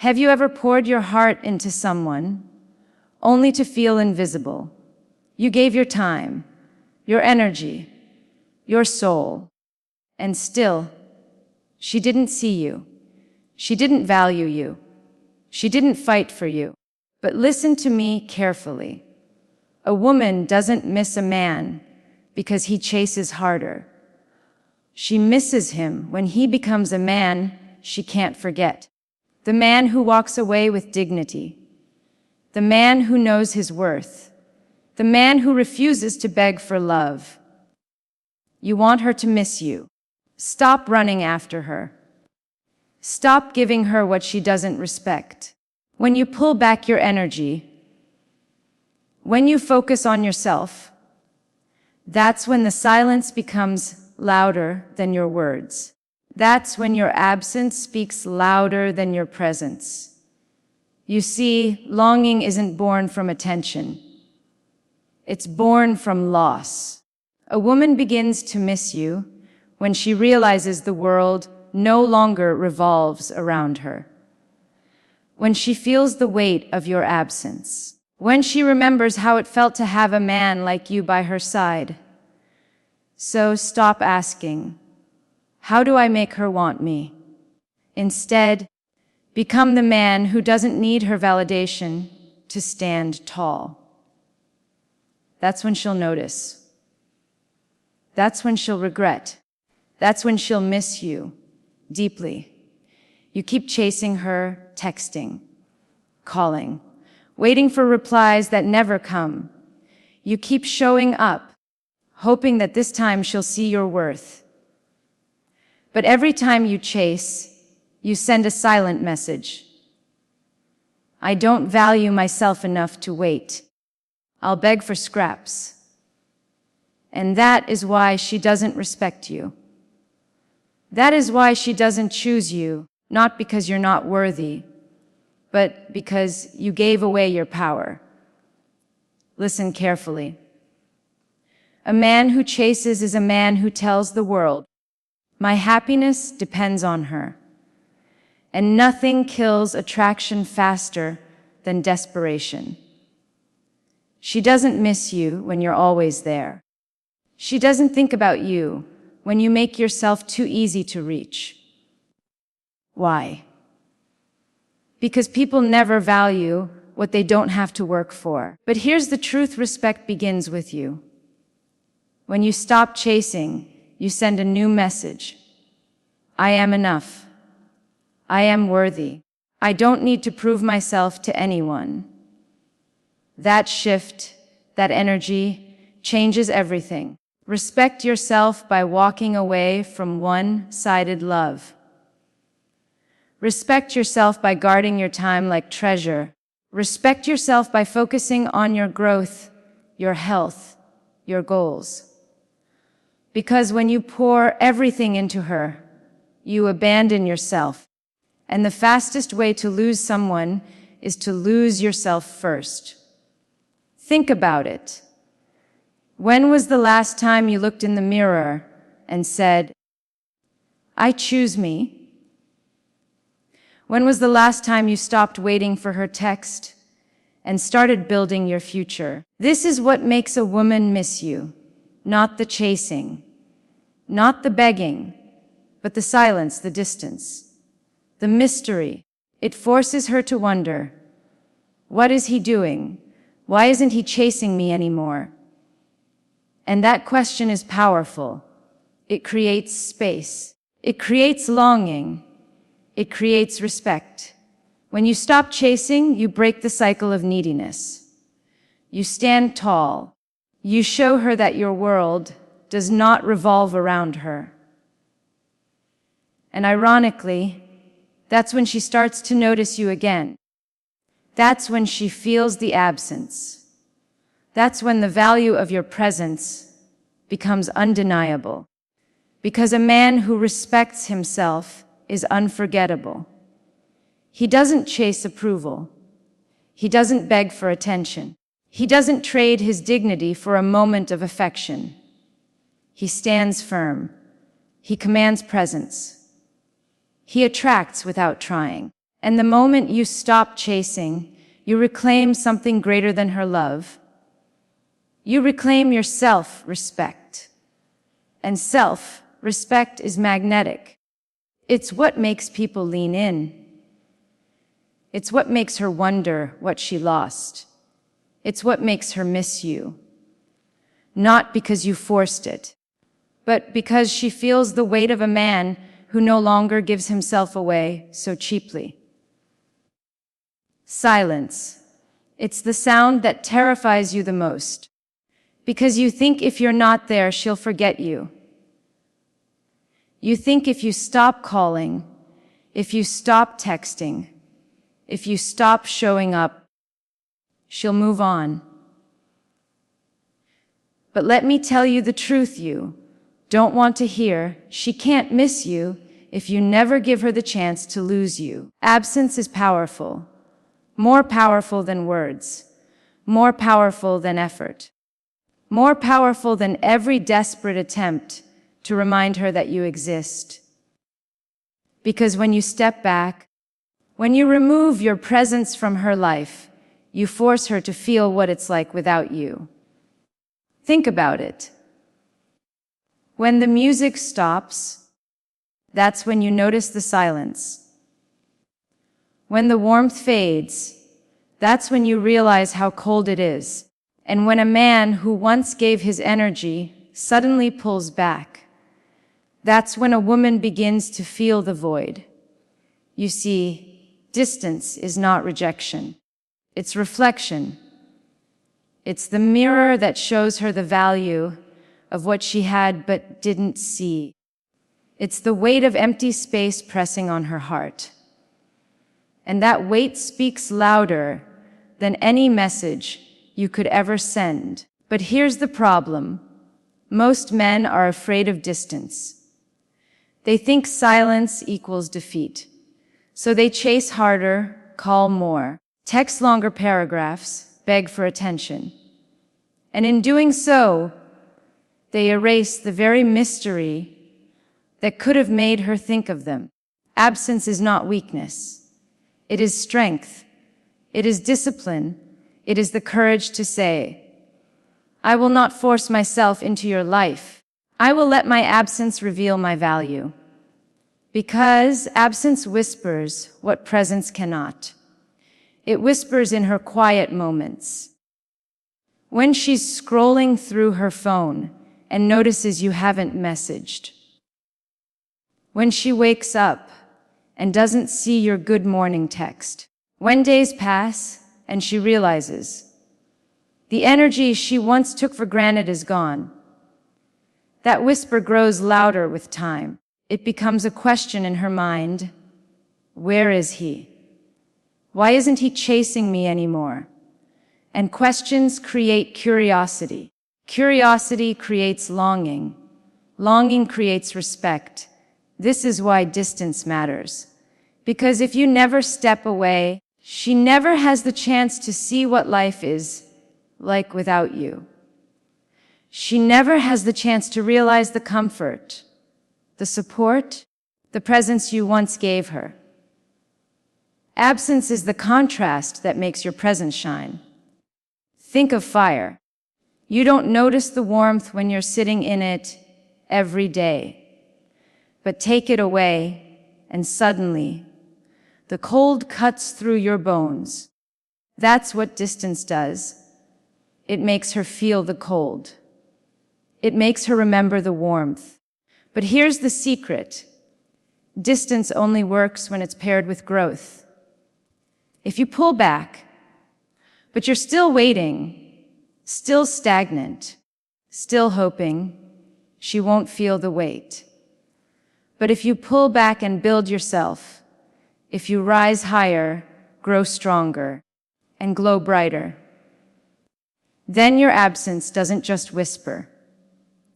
Have you ever poured your heart into someone, only to feel invisible? You gave your time, your energy, your soul, and still, she didn't see you. She didn't value you. She didn't fight for you. But listen to me carefully. A woman doesn't miss a man because he chases harder. She misses him when he becomes a man she can't forget. The man who walks away with dignity. The man who knows his worth. The man who refuses to beg for love. You want her to miss you. Stop running after her. Stop giving her what she doesn't respect. When you pull back your energy, when you focus on yourself, that's when the silence becomes louder than your words. That's when your absence speaks louder than your presence. You see, longing isn't born from attention. It's born from loss. A woman begins to miss you when she realizes the world no longer revolves around her. When she feels the weight of your absence. When she remembers how it felt to have a man like you by her side. So stop asking, how do I make her want me? Instead, become the man who doesn't need her validation to stand tall. That's when she'll notice. That's when she'll regret. That's when she'll miss you deeply. You keep chasing her, texting, calling, waiting for replies that never come. You keep showing up, hoping that this time she'll see your worth. But every time you chase, you send a silent message. I don't value myself enough to wait. I'll beg for scraps. And that is why she doesn't respect you. That is why she doesn't choose you, not because you're not worthy, but because you gave away your power. Listen carefully. A man who chases is a man who tells the world, my happiness depends on her. And nothing kills attraction faster than desperation. She doesn't miss you when you're always there. She doesn't think about you when you make yourself too easy to reach. Why? Because people never value what they don't have to work for. But here's the truth: respect begins with you. When you stop chasing, you send a new message. I am enough. I am worthy. I don't need to prove myself to anyone. That shift, that energy, changes everything. Respect yourself by walking away from one-sided love. Respect yourself by guarding your time like treasure. Respect yourself by focusing on your growth, your health, your goals. Because when you pour everything into her, you abandon yourself. And the fastest way to lose someone is to lose yourself first. Think about it. When was the last time you looked in the mirror and said, I choose me? When was the last time you stopped waiting for her text and started building your future? This is what makes a woman miss you, not the chasing, not the begging, but the silence, the distance, the mystery. It forces her to wonder, what is he doing? Why isn't he chasing me anymore? And that question is powerful. It creates space. It creates longing. It creates respect. When you stop chasing, you break the cycle of neediness. You stand tall. You show her that your world does not revolve around her. And ironically, that's when she starts to notice you again. That's when she feels the absence. That's when the value of your presence becomes undeniable. Because a man who respects himself is unforgettable. He doesn't chase approval. He doesn't beg for attention. He doesn't trade his dignity for a moment of affection. He stands firm. He commands presence. He attracts without trying. And the moment you stop chasing, you reclaim something greater than her love. You reclaim your self-respect. And self-respect is magnetic. It's what makes people lean in. It's what makes her wonder what she lost. It's what makes her miss you. Not because you forced it, but because she feels the weight of a man who no longer gives himself away so cheaply. Silence. It's the sound that terrifies you the most, because you think if you're not there, she'll forget you. You think if you stop calling, if you stop texting, if you stop showing up, she'll move on. But let me tell you the truth you don't want to hear. She can't miss you if you never give her the chance to lose you. Absence is powerful, more powerful than words, more powerful than effort, more powerful than every desperate attempt to remind her that you exist. Because when you step back, when you remove your presence from her life, you force her to feel what it's like without you. Think about it. When the music stops, that's when you notice the silence. When the warmth fades, that's when you realize how cold it is. And when a man who once gave his energy suddenly pulls back, that's when a woman begins to feel the void. You see, distance is not rejection. It's reflection. It's the mirror that shows her the value of what she had but didn't see. It's the weight of empty space pressing on her heart. And that weight speaks louder than any message you could ever send. But here's the problem. Most men are afraid of distance. They think silence equals defeat. So they chase harder, call more, text longer paragraphs, beg for attention. And in doing so, they erase the very mystery that could have made her think of them. Absence is not weakness. It is strength. It is discipline. It is the courage to say, I will not force myself into your life. I will let my absence reveal my value. Because absence whispers what presence cannot. It whispers in her quiet moments. When she's scrolling through her phone and notices you haven't messaged. When she wakes up and doesn't see your good morning text. When days pass and she realizes the energy she once took for granted is gone. That whisper grows louder with time. It becomes a question in her mind. Where is he? Why isn't he chasing me anymore? And questions create curiosity. Curiosity creates longing. Longing creates respect. This is why distance matters. Because if you never step away, she never has the chance to see what life is like without you. She never has the chance to realize the comfort, the support, the presence you once gave her. Absence is the contrast that makes your presence shine. Think of fire. You don't notice the warmth when you're sitting in it every day. But take it away, and suddenly, the cold cuts through your bones. That's what distance does. It makes her feel the cold. It makes her remember the warmth. But here's the secret. Distance only works when it's paired with growth. If you pull back, but you're still waiting, still stagnant, still hoping, she won't feel the weight. But if you pull back and build yourself, if you rise higher, grow stronger, and glow brighter, then your absence doesn't just whisper.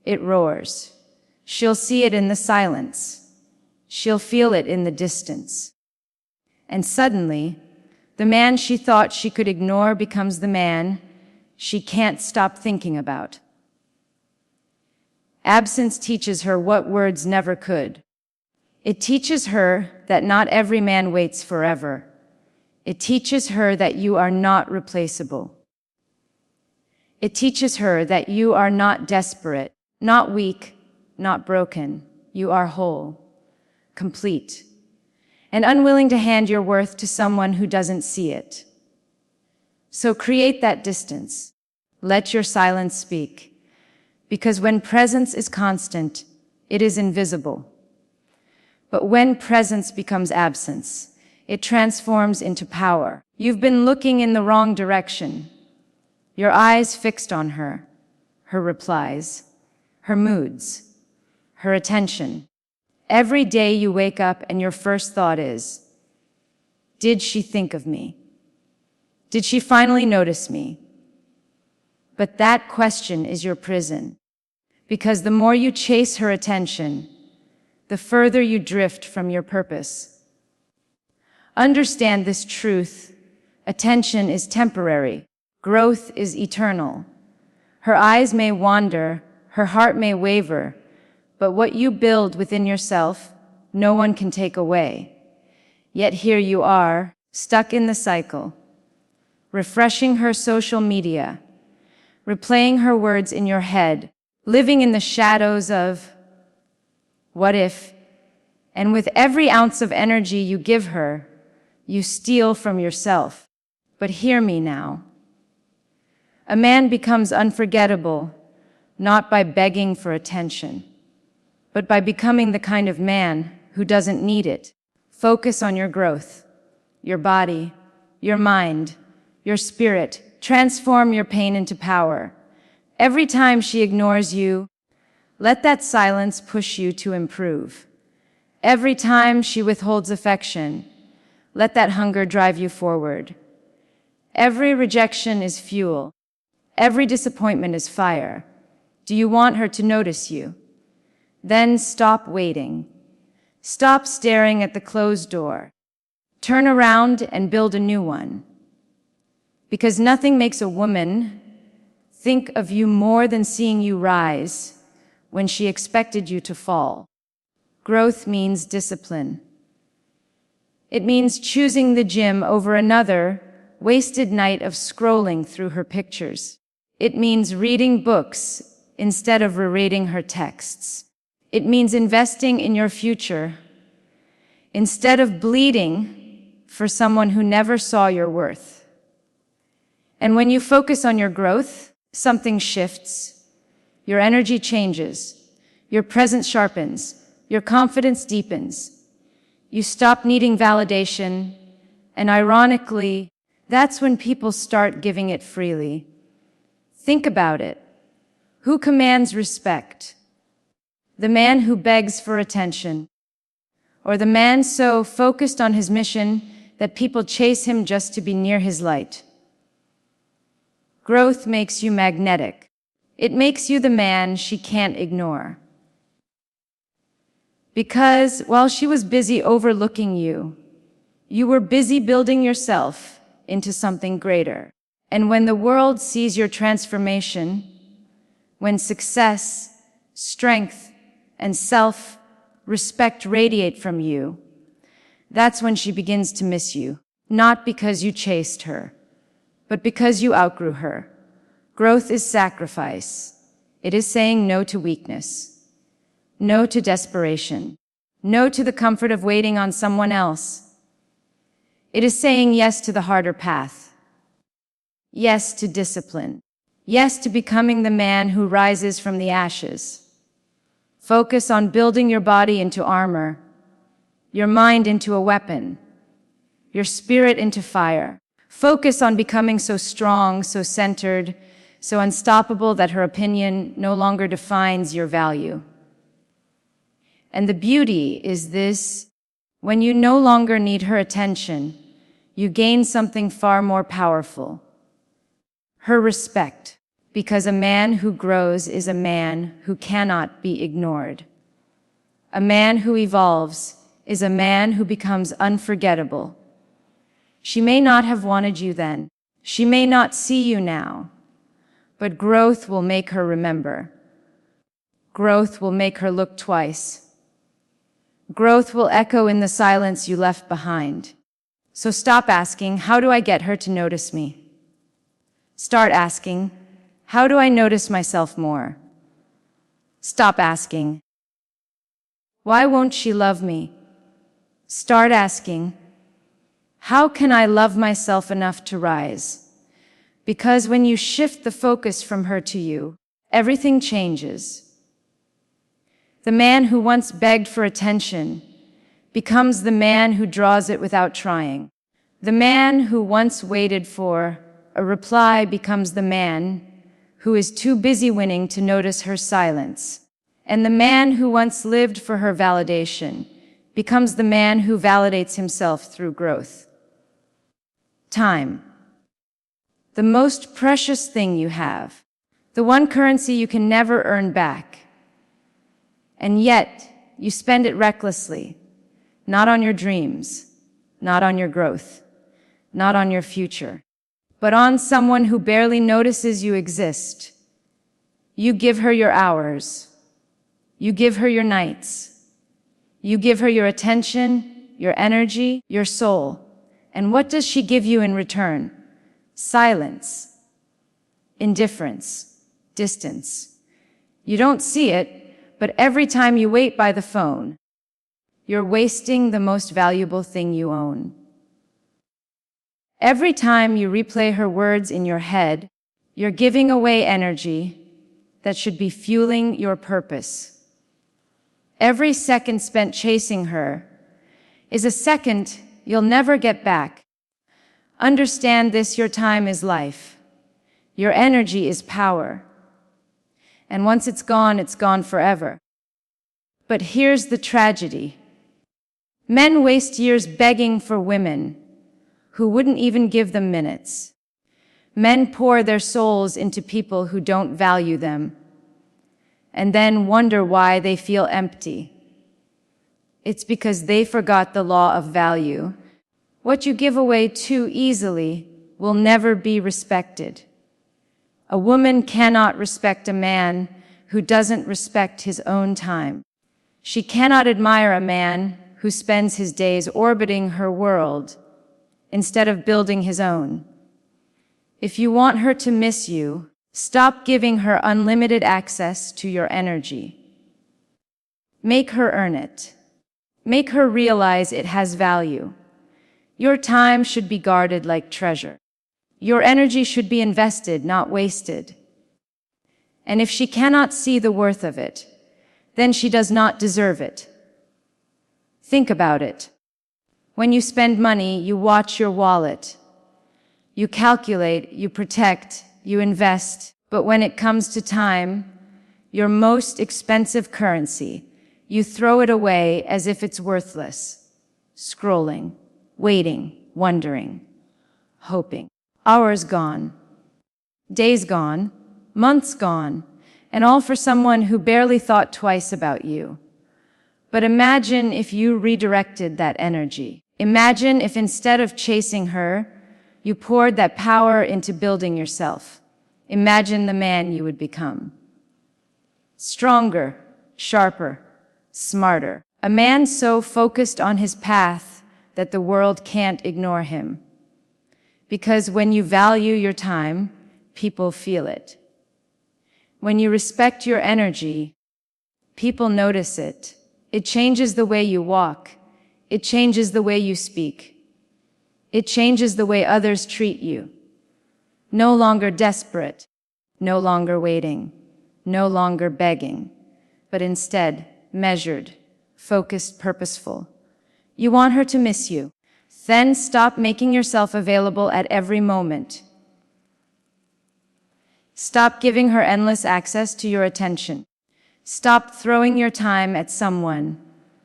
It roars. She'll see it in the silence. She'll feel it in the distance. And suddenly, the man she thought she could ignore becomes the man she can't stop thinking about. Absence teaches her what words never could. It teaches her that not every man waits forever. It teaches her that you are not replaceable. It teaches her that you are not desperate, not weak, not broken. You are whole, complete, and unwilling to hand your worth to someone who doesn't see it. So create that distance. Let your silence speak. Because when presence is constant, it is invisible. But when presence becomes absence, it transforms into power. You've been looking in the wrong direction. Your eyes fixed on her, her replies, her moods, her attention. Every day you wake up and your first thought is, did she think of me? Did she finally notice me? But that question is your prison, because the more you chase her attention, the further you drift from your purpose. Understand this truth. Attention is temporary. Growth is eternal. Her eyes may wander, her heart may waver, but what you build within yourself, no one can take away. Yet here you are, stuck in the cycle, refreshing her social media, replaying her words in your head, living in the shadows of what if, and with every ounce of energy you give her, you steal from yourself. But hear me now. A man becomes unforgettable, not by begging for attention, but by becoming the kind of man who doesn't need it. Focus on your growth, your body, your mind, your spirit. Transform your pain into power. Every time she ignores you, let that silence push you to improve. Every time she withholds affection, let that hunger drive you forward. Every rejection is fuel. Every disappointment is fire. Do you want her to notice you? Then stop waiting. Stop staring at the closed door. Turn around and build a new one. Because nothing makes a woman think of you more than seeing you rise when she expected you to fall. Growth means discipline. It means choosing the gym over another wasted night of scrolling through her pictures. It means reading books instead of rereading her texts. It means investing in your future instead of bleeding for someone who never saw your worth. And when you focus on your growth, something shifts. Your energy changes. Your presence sharpens. Your confidence deepens. You stop needing validation, and ironically, that's when people start giving it freely. Think about it. Who commands respect? The man who begs for attention, or the man so focused on his mission that people chase him just to be near his light? Growth makes you magnetic. It makes you the man she can't ignore. Because while she was busy overlooking you, you were busy building yourself into something greater. And when the world sees your transformation, when success, strength, and self-respect radiate from you, that's when she begins to miss you. Not because you chased her, but because you outgrew her. Growth is sacrifice. It is saying no to weakness. No to desperation. No to the comfort of waiting on someone else. It is saying yes to the harder path. Yes to discipline. Yes to becoming the man who rises from the ashes. Focus on building your body into armor, your mind into a weapon, your spirit into fire. Focus on becoming so strong, so centered, so unstoppable that her opinion no longer defines your value. And the beauty is this: when you no longer need her attention, you gain something far more powerful. Her respect, because a man who grows is a man who cannot be ignored. A man who evolves is a man who becomes unforgettable. She may not have wanted you then. She may not see you now. But growth will make her remember. Growth will make her look twice. Growth will echo in the silence you left behind. So stop asking, how do I get her to notice me? Start asking, how do I notice myself more? Stop asking, why won't she love me? Start asking, how can I love myself enough to rise? Because when you shift the focus from her to you, everything changes. The man who once begged for attention becomes the man who draws it without trying. The man who once waited for a reply becomes the man who is too busy winning to notice her silence. And the man who once lived for her validation becomes the man who validates himself through growth. Time. The most precious thing you have. The one currency you can never earn back. And yet, you spend it recklessly. Not on your dreams, not on your growth, not on your future, but on someone who barely notices you exist. You give her your hours. You give her your nights. You give her your attention, your energy, your soul. And what does she give you in return? Silence, indifference, distance. You don't see it, but every time you wait by the phone, you're wasting the most valuable thing you own. Every time you replay her words in your head, you're giving away energy that should be fueling your purpose. Every second spent chasing her is a second you'll never get back. Understand this, your time is life. Your energy is power. And once it's gone forever. But here's the tragedy. Men waste years begging for women who wouldn't even give them minutes. Men pour their souls into people who don't value them, and then wonder why they feel empty. It's because they forgot the law of value. What you give away too easily will never be respected. A woman cannot respect a man who doesn't respect his own time. She cannot admire a man who spends his days orbiting her world instead of building his own. If you want her to miss you, stop giving her unlimited access to your energy. Make her earn it. Make her realize it has value. Your time should be guarded like treasure. Your energy should be invested, not wasted. And if she cannot see the worth of it, then she does not deserve it. Think about it. When you spend money, you watch your wallet. You calculate, you protect, you invest. But when it comes to time, your most expensive currency, you throw it away as if it's worthless. Scrolling, waiting, wondering, hoping. Hours gone. Days gone. Months gone. And all for someone who barely thought twice about you. But imagine if you redirected that energy. Imagine if instead of chasing her, you poured that power into building yourself. Imagine the man you would become. Stronger, sharper, smarter. A man so focused on his path that the world can't ignore him. Because when you value your time, people feel it. When you respect your energy, people notice it. It changes the way you walk. It changes the way you speak. It changes the way others treat you. No longer desperate, no longer waiting, no longer begging, but instead measured, focused, purposeful. You want her to miss you. Then stop making yourself available at every moment. Stop giving her endless access to your attention. Stop throwing your time at someone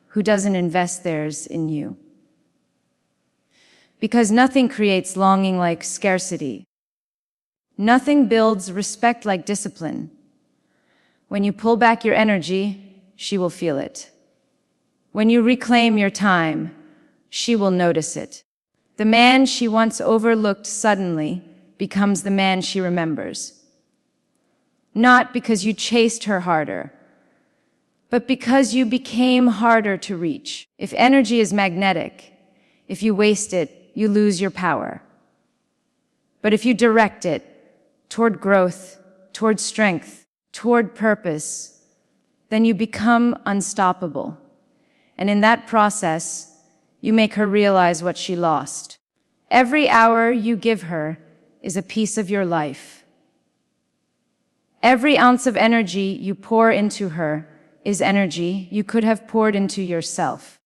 who doesn't invest theirs in you. Because nothing creates longing like scarcity. Nothing builds respect like discipline. When you pull back your energy, she will feel it. When you reclaim your time, she will notice it. The man she once overlooked suddenly becomes the man she remembers. Not because you chased her harder, but because you became harder to reach. If energy is magnetic, if you waste it, you lose your power. But if you direct it toward growth, toward strength, toward purpose, then you become unstoppable. And in that process, you make her realize what she lost. Every hour you give her is a piece of your life. Every ounce of energy you pour into her is energy you could have poured into yourself.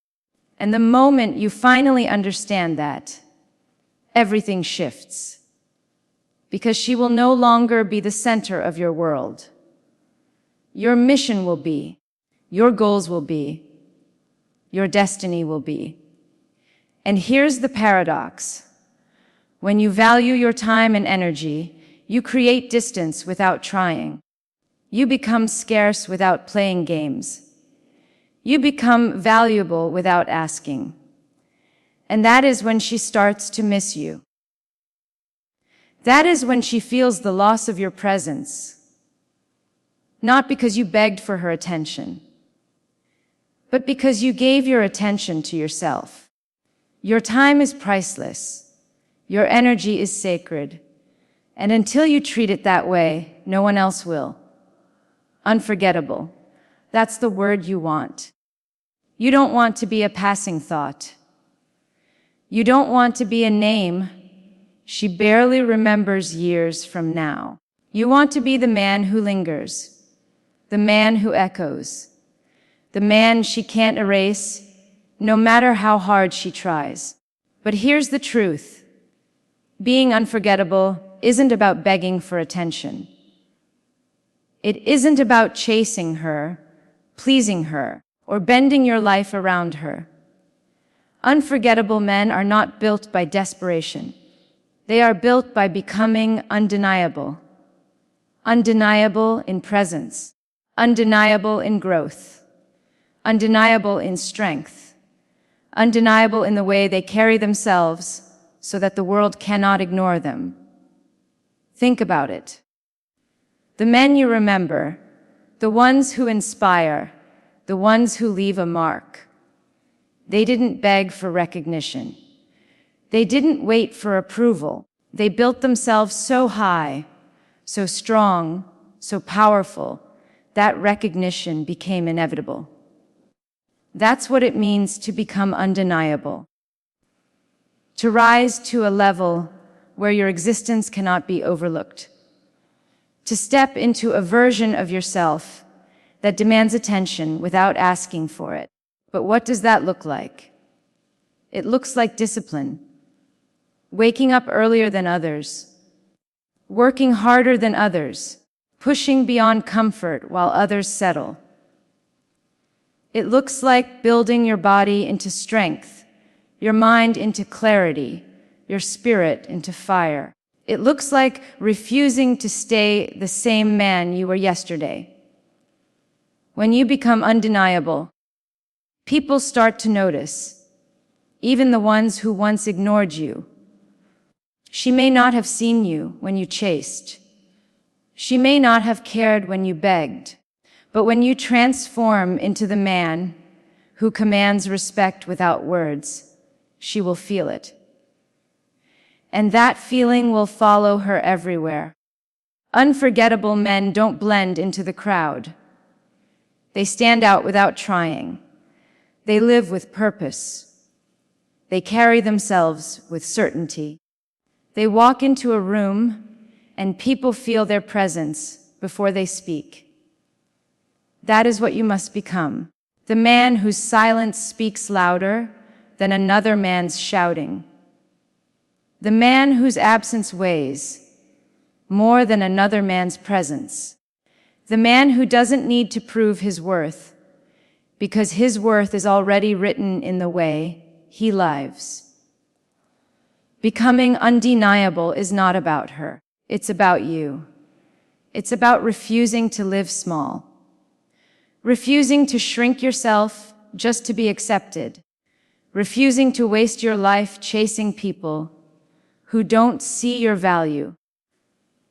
And the moment you finally understand that, everything shifts. Because she will no longer be the center of your world. Your mission will be, your goals will be, your destiny will be. And here's the paradox. When you value your time and energy, you create distance without trying. You become scarce without playing games. You become valuable without asking. And that is when she starts to miss you. That is when she feels the loss of your presence. Not because you begged for her attention, but because you gave your attention to yourself. Your time is priceless. Your energy is sacred. And until you treat it that way, no one else will. Unforgettable. That's the word you want. You don't want to be a passing thought. You don't want to be a name she barely remembers years from now. You want to be the man who lingers, the man who echoes, the man she can't erase, no matter how hard she tries. But here's the truth. Being unforgettable isn't about begging for attention. It isn't about chasing her, pleasing her, or bending your life around her. Unforgettable men are not built by desperation. They are built by becoming undeniable. Undeniable in presence, undeniable in growth, undeniable in strength, undeniable in the way they carry themselves so that the world cannot ignore them. Think about it. The men you remember, the ones who inspire, the ones who leave a mark, they didn't beg for recognition. They didn't wait for approval. They built themselves so high, so strong, so powerful, that recognition became inevitable. That's what it means to become undeniable. To rise to a level where your existence cannot be overlooked. To step into a version of yourself that demands attention without asking for it. But what does that look like? It looks like discipline. Waking up earlier than others. Working harder than others. Pushing beyond comfort while others settle. It looks like building your body into strength, your mind into clarity, your spirit into fire. It looks like refusing to stay the same man you were yesterday. When you become undeniable, people start to notice, even the ones who once ignored you. She may not have seen you when you chased. She may not have cared when you begged. But when you transform into the man who commands respect without words, she will feel it. And that feeling will follow her everywhere. Unforgettable men don't blend into the crowd. They stand out without trying. They live with purpose. They carry themselves with certainty. They walk into a room and people feel their presence before they speak. That is what you must become. The man whose silence speaks louder than another man's shouting. The man whose absence weighs more than another man's presence. The man who doesn't need to prove his worth because his worth is already written in the way he lives. Becoming undeniable is not about her. It's about you. It's about refusing to live small. Refusing to shrink yourself just to be accepted. Refusing to waste your life chasing people who don't see your value.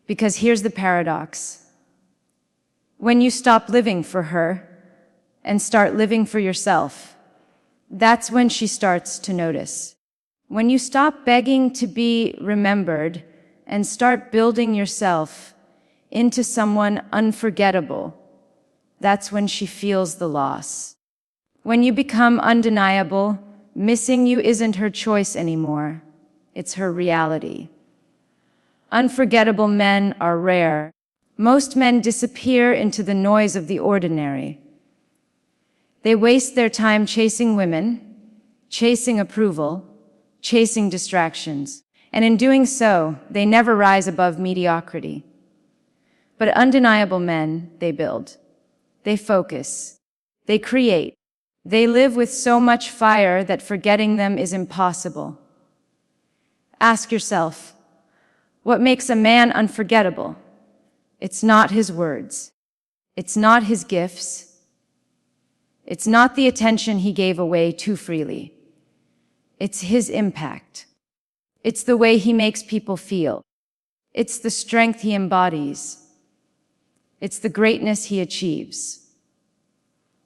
Because here's the paradox. When you stop living for her and start living for yourself, that's when she starts to notice. When you stop begging to be remembered and start building yourself into someone unforgettable, that's when she feels the loss. When you become undeniable, missing you isn't her choice anymore. It's her reality. Unforgettable men are rare. Most men disappear into the noise of the ordinary. They waste their time chasing women, chasing approval, chasing distractions, and in doing so, they never rise above mediocrity. But undeniable men, they build, they focus, they create, they live with so much fire that forgetting them is impossible. Ask yourself, what makes a man unforgettable? It's not his words. It's not his gifts. It's not the attention he gave away too freely. It's his impact. It's the way he makes people feel. It's the strength he embodies. It's the greatness he achieves.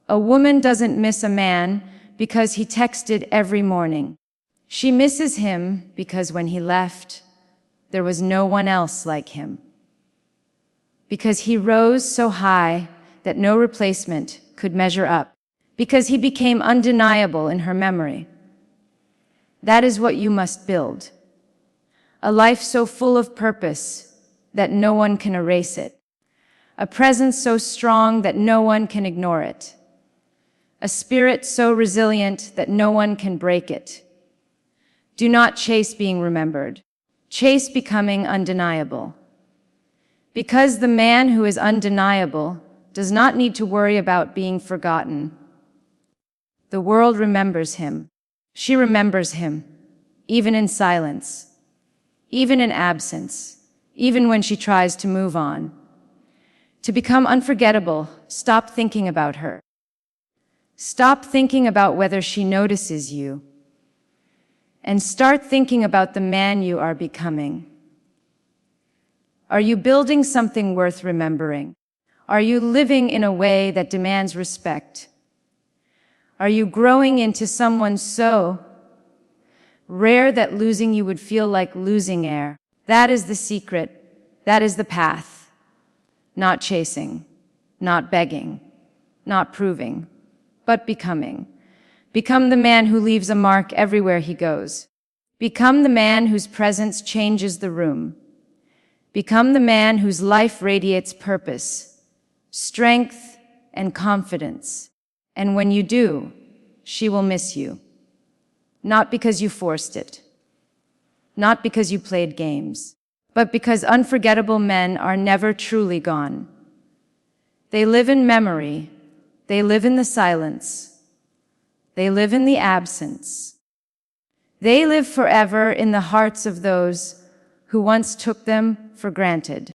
A woman doesn't miss a man because he texted every morning. She misses him because when he left, there was no one else like him. Because he rose so high that no replacement could measure up. Because he became undeniable in her memory. That is what you must build. A life so full of purpose that no one can erase it. A presence so strong that no one can ignore it. A spirit so resilient that no one can break it. Do not chase being remembered. Chase becoming undeniable. Because the man who is undeniable does not need to worry about being forgotten. The world remembers him. She remembers him, even in silence, even in absence, even when she tries to move on. To become unforgettable, stop thinking about her. Stop thinking about whether she notices you. And start thinking about the man you are becoming. Are you building something worth remembering? Are you living in a way that demands respect? Are you growing into someone so rare that losing you would feel like losing air? That is the secret. That is the path. Not chasing, not begging, not proving, but becoming. Become the man who leaves a mark everywhere he goes. Become the man whose presence changes the room. Become the man whose life radiates purpose, strength, and confidence. And when you do, she will miss you. Not because you forced it. Not because you played games. But because unforgettable men are never truly gone. They live in memory. They live in the silence. They live in the absence. They live forever in the hearts of those who once took them for granted.